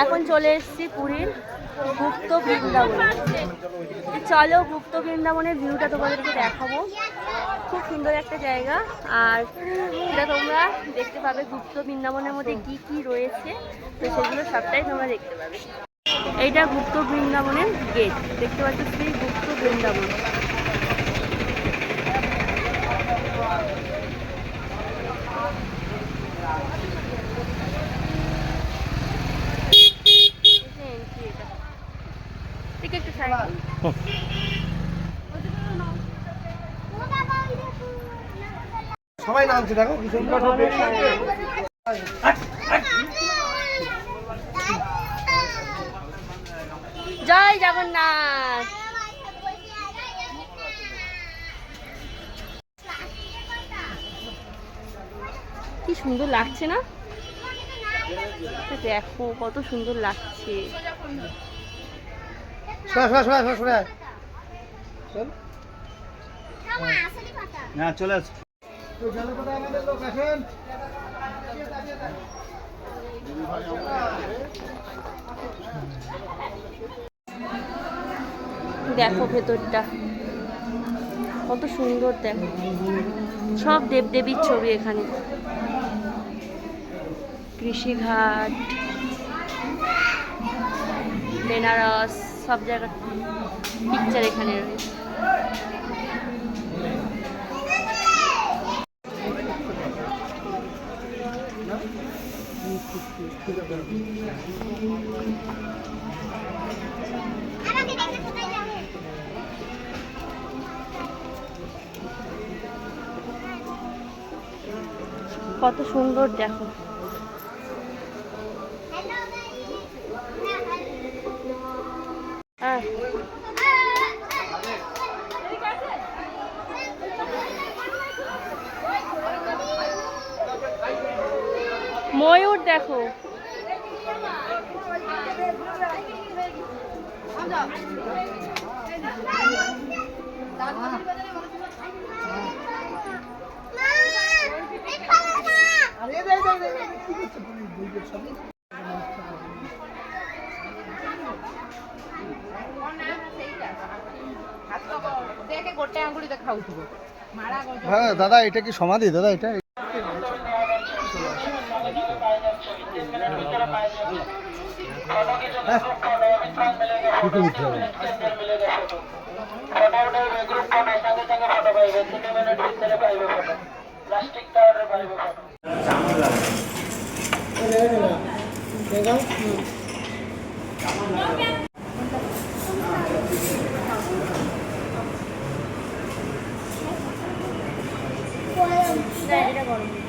এখন চলে এসেছি পুরীর গুপ্ত বৃন্দাবনে। চলো গুপ্ত বৃন্দাবনের ভিউটা তোমাদেরকে দেখাবো। খুব সুন্দর একটা জায়গা, আর এটা তোমরা দেখতে পাবে গুপ্ত বৃন্দাবনের মধ্যে কি কি রয়েছে, তো সেগুলো সবটাই তোমরা দেখতে পাবে। এইটা গুপ্ত বৃন্দাবনের গেট, দেখতে পাচ্ছ শ্রী গুপ্ত বৃন্দাবন। সবাই নামছে দেখো। জয় জগন্নাথ। কি সুন্দর লাগছে না? দেখো কত সুন্দর লাগছে। চলে আস। দেখো ভেতরটা কত সুন্দর, দেখো সব দেবদেবীর ছবি এখানে। কৃষিঘাট, বেনারস, সব জায়গার পিকচার এখানে রয়েছে। কত সুন্দর দেখো। ময়ূর দেখো। হ্যাঁ দাদা, এটা কি সমাধি দাদা? এটা এটা গরম।